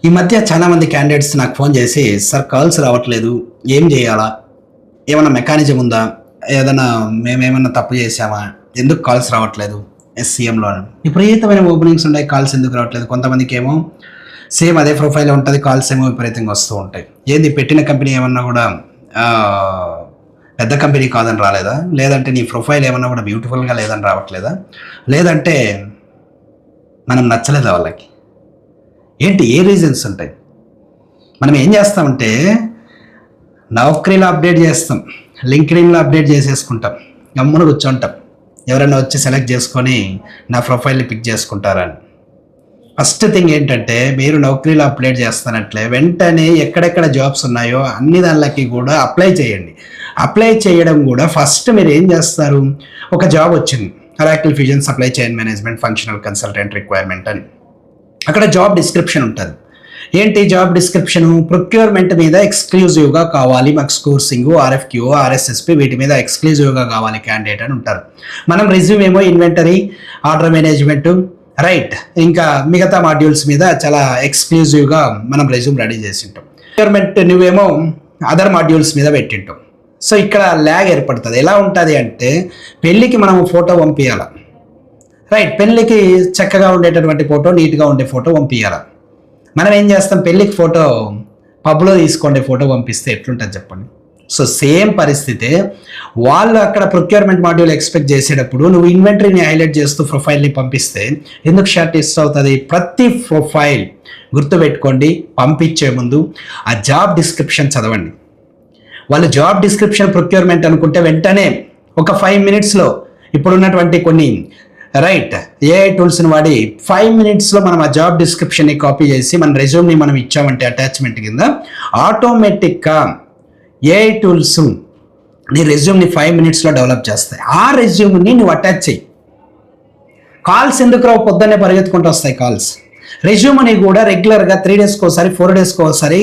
ఈ మధ్య చాలామంది క్యాండిడేట్స్ నాకు ఫోన్ చేసి, సార్ కాల్స్ రావట్లేదు, ఏం చేయాలా, ఏమైనా మెకానిజం ఉందా, ఏదైనా మేమేమన్నా తప్పు చేసామా, ఎందుకు కాల్స్ రావట్లేదు ఎస్సీఎంలో విపరీతమైన ఓపెనింగ్స్ ఉన్నాయి, కాల్స్ ఎందుకు రావట్లేదు. కొంతమందికి ఏమో సేమ్ అదే ప్రొఫైల్ ఉంటుంది, కాల్స్ ఏమో విపరీతంగా వస్తూ ఉంటాయి. ఏంది పెట్టిన కంపెనీ ఏమన్నా కూడా పెద్ద కంపెనీ కాదని రాలేదా, లేదంటే నీ ప్రొఫైల్ ఏమన్నా కూడా బ్యూటిఫుల్గా లేదని రావట్లేదా, లేదంటే మనం నచ్చలేదా వాళ్ళకి, ఏంటి ఏ రీజన్స్ ఉంటాయి. మనం ఏం చేస్తామంటే నౌకరీలో అప్డేట్ చేస్తాం, లింక్డ్ఇన్లో అప్డేట్ చేసేసుకుంటాం, గమ్మున కూర్చుంటాం, ఎవరైనా వచ్చి సెలెక్ట్ చేసుకొని నా ప్రొఫైల్ని పిక్ చేసుకుంటారని. ఫస్ట్ థింగ్ ఏంటంటే, మీరు నౌకరీలో అప్డేట్ చేస్తానట్లే వెంటనే ఎక్కడెక్కడ జాబ్స్ ఉన్నాయో అన్ని దానిలకి కూడా అప్లై చేయండి. అప్లై చేయడం కూడా ఫస్ట్ మీరు ఏం చేస్తారు, ఒక జాబ్ వచ్చింది Oracle Fusion supply chain management functional consultant requirement అని, అక్కడ జాబ్ డిస్క్రిప్షన్ ఉంటుంది. ఏంటి జాబ్ డిస్క్రిప్షన్, ప్రొక్యూర్మెంట్ మీద ఎక్స్క్లూజివ్గా కావాలి మాకు, సోర్సింగ్, ఆర్ఎఫ్క్యూ, ఆర్ఎస్ఎస్పి వీటి మీద ఎక్స్క్లూజివ్గా కావాలి క్యాండిడేట్ అని ఉంటారు. మనం రెజ్యూమ్ ఏమో ఇన్వెంటరీ, ఆర్డర్ మేనేజ్మెంట్, రైట్, ఇంకా మిగతా మాడ్యూల్స్ మీద చాలా ఎక్స్క్లూజివ్గా మనం రెజ్యూమ్ రెడీ చేసి ఉంటాం. ప్రొక్యూర్మెంట్ నువ్వేమో అదర్ మాడ్యూల్స్ మీద పెట్టింటాం. సో ఇక్కడ ల్యాగ్ ఏర్పడుతుంది. ఎలా ఉంటుంది అంటే, పెళ్ళికి మనం ఫోటో పంపించాలి, రైట్, పెళ్ళికి చక్కగా ఉండేటటువంటి ఫోటో, నీట్గా ఉండే ఫోటో పంపించాలి. మనం ఏం చేస్తాం, పెళ్ళికి ఫోటో పబ్లో తీసుకోండి ఫోటో పంపిస్తే ఎట్లుంటుంది చెప్పండి. సో సేమ్ పరిస్థితే వాళ్ళు అక్కడ ప్రొక్యూర్మెంట్ మాడ్యూల్ ఎక్స్పెక్ట్ చేసేటప్పుడు నువ్వు ఇన్వెంటరీని హైలైట్ చేస్తూ ప్రొఫైల్ని పంపిస్తే ఎందుకు షార్ట్ లిస్ట్ అవుతుంది. ప్రతి ప్రొఫైల్ గుర్తుపెట్టుకోండి, పంపించే ముందు ఆ జాబ్ డిస్క్రిప్షన్ చదవండి. వాళ్ళు జాబ్ డిస్క్రిప్షన్ ప్రొక్యూర్మెంట్ అనుకుంటే వెంటనే ఒక 5 minutesలో ఇప్పుడున్నటువంటి కొన్ని రైట్ ఏఐ టూల్స్ని వాడి 5 minutesలో మనం ఆ జాబ్ డిస్క్రిప్షన్ని కాపీ చేసి మన రెజ్యూమ్ని మనం ఇచ్చామంటే అటాచ్మెంట్ కింద ఆటోమేటిక్గా ఏఐ టూల్స్ నీ రెజ్యూమ్ని 5 minutesలో డెవలప్ చేస్తాయి. ఆ రెజ్యూమ్ని నువ్వు అటాచ్ చేయి. కాల్స్ ఎందుకు రావు, పొద్దున్నే పరిగెత్తుకుంటూ వస్తాయి కాల్స్. రెజ్యూమ్ని కూడా రెగ్యులర్గా 3 daysకి ఒకసారి 4 daysకి ఒకసారి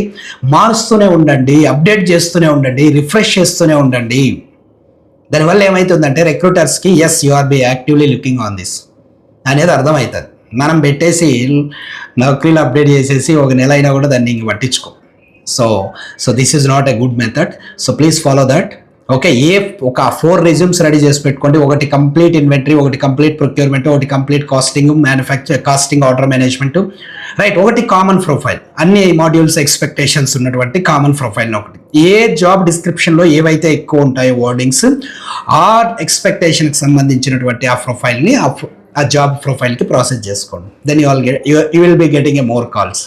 మారుస్తూనే ఉండండి, అప్డేట్ చేస్తూనే ఉండండి, రిఫ్రెష్ చేస్తూనే ఉండండి. దానివల్ల ఏమవుతుందంటే రిక్రూటర్స్కి as you are be actively looking on this అనేది అర్థమవుతుంది. మనం పెట్టేసి నౌకరీలో అప్డేట్ చేసేసి ఒక నెల అయినా కూడా దాన్ని ఇంక పట్టించుకో. So this is not a good method. So please follow that. Okay, ఒక 4 resumes రెడీ చేసి పెట్టుకోండి. ఒకటి కంప్లీట్ ఇన్వెంటరీ, ఒకటి కంప్లీట్ ప్రొక్యూర్మెంట్, ఒకటి complete costing, costing, order management, right, ఒకటి కామన్ ప్రొఫైల్, అన్ని మాడ్యూల్స్ ఎక్స్పెక్టేషన్స్ ఉన్నటువంటి కామన్ ప్రొఫైల్ ఒకటి. ఏ జాబ్ డిస్క్రిప్షన్లో ఏవైతే ఎక్కువ ఉంటాయో వర్డింగ్స్, ఆ ఎక్స్పెక్టేషన్కి సంబంధించినటువంటి ఆ ప్రొఫైల్ని ఆ జాబ్ ప్రొఫైల్కి ప్రాసెస్ చేసుకోండి. Then you will be getting a more calls.